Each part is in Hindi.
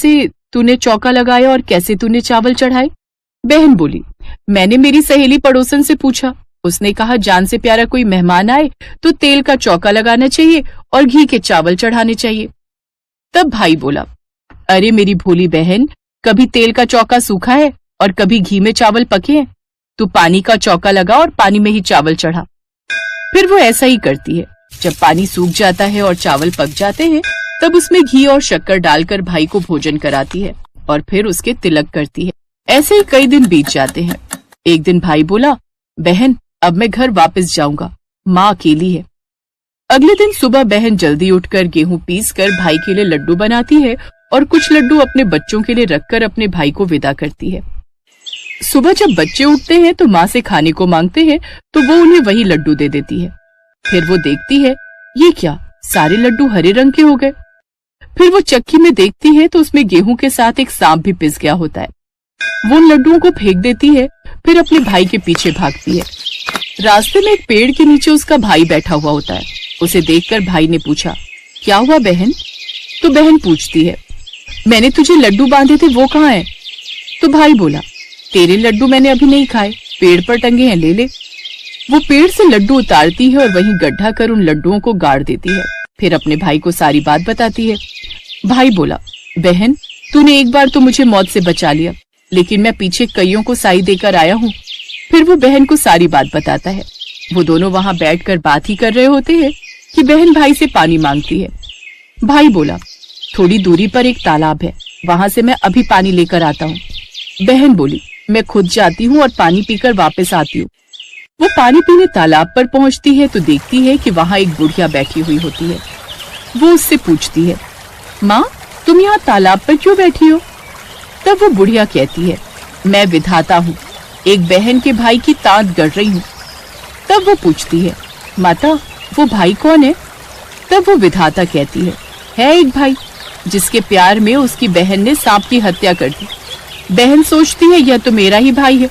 से तूने चौका लगाया और कैसे तूने चावल चढ़ाए? बहन बोली, मैंने मेरी सहेली पड़ोसन से पूछा। उसने कहा जान से प्यारा कोई मेहमान आए तो तेल का चौका लगाना चाहिए और घी के चावल चढ़ाने चाहिए। तब भाई बोला, अरे मेरी भोली बहन, कभी तेल का चौका सूखा है और कभी घी में चावल पके हैं। तू पानी का चौका लगा और पानी में ही चावल चढ़ा। फिर वो ऐसा ही करती है। जब पानी सूख जाता है और चावल पक जाते हैं तब उसमें घी और शक्कर डालकर भाई को भोजन कराती है और फिर उसके तिलक करती है। ऐसे ही कई दिन बीत जाते हैं। एक दिन भाई बोला, बहन अब मैं घर वापस जाऊंगा, माँ अकेली है। अगले दिन सुबह बहन जल्दी उठकर गेहूं पीसकर भाई के लिए लड्डू बनाती है और कुछ लड्डू अपने बच्चों के लिए रखकर अपने भाई को विदा करती है। सुबह जब बच्चे उठते हैं तो माँ से खाने को मांगते हैं तो वो उन्हें वही लड्डू दे देती है। फिर वो देखती है, ये क्या, सारे लड्डू हरे रंग के हो गए। फिर वो चक्की में देखती है तो उसमें गेहूं के साथ एक सांप भी पिस गया होता है। वो उन लड्डुओं को फेंक देती है, फिर अपने भाई के पीछे भागती है। रास्ते में एक पेड़ के नीचे उसका भाई बैठा हुआ होता है। उसे देखकर भाई ने पूछा, क्या हुआ बहन? तो बहन पूछती है, मैंने तुझे लड्डू बांधे थे वो कहाँ हैं? तो भाई बोला, तेरे लड्डू मैंने अभी नहीं खाए, पेड़ पर टंगे हैं, ले ले। वो पेड़ से लड्डू उतारती है और वहीं गड्ढा कर उन लड्डुओं को गाड़ देती है। फिर अपने भाई को सारी बात बताती है। भाई बोला, बहन तूने एक बार तो मुझे मौत से बचा लिया, लेकिन मैं पीछे कईयों को साई देकर आया हूँ। फिर वो बहन को सारी बात बताता है। वो दोनों वहां बैठकर बात ही कर रहे होते हैं कि बहन भाई से पानी मांगती है। भाई बोला, थोड़ी दूरी पर एक तालाब है, वहां से मैं अभी पानी लेकर आता हूँ। बहन बोली, मैं खुद जाती हूँ और पानी पीकर वापस आती हूँ। वो पानी पीने तालाब पर पहुंचती है तो देखती है कि वहां एक बुढ़िया बैठी हुई होती है। वो उससे पूछती है, माँ तुम यहाँ तालाब पर क्यों बैठी हो? तब वो बुढ़िया कहती है, मैं विधाता हूँ, एक बहन के भाई की तांत गढ़ रही हूँ। तब वो पूछती है, माता वो भाई कौन है? तब वो विधाता कहती है एक भाई जिसके प्यार में उसकी बहन ने सांप की हत्या कर दी। बहन सोचती है यह तो मेरा ही भाई है।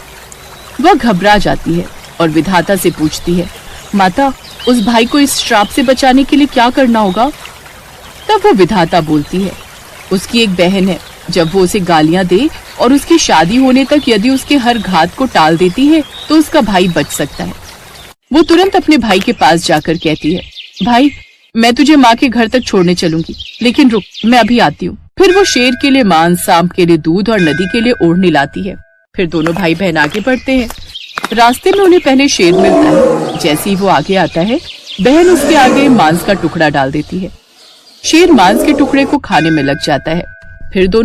वह घबरा जाती है और विधाता से पूछती है, माता उस भाई को इस श्राप से बचाने के लिए क्या करना होगा? तब वो विधाता बोलती है, उसकी एक बहन है, जब वो उसे गालियां दे और उसकी शादी होने तक यदि उसके हर घात को टाल देती है तो उसका भाई बच सकता है। वो तुरंत अपने भाई के पास जाकर कहती है, भाई मैं तुझे माँ के घर तक छोड़ने चलूंगी, लेकिन रुक, मैं अभी आती हूँ। फिर वो शेर के लिए मांस, सांप के लिए दूध और नदी के लिए ओढ़नी लाती है। फिर दोनों भाई बहन आगे बढ़ते हैं। रास्ते में उन्हें पहले शेर मिलता है। जैसे ही वो आगे आता है, बहन उसके आगे मांस का टुकड़ा डाल देती है। शेर मांस के टुकड़े को खाने में लग जाता है। फिर दोनों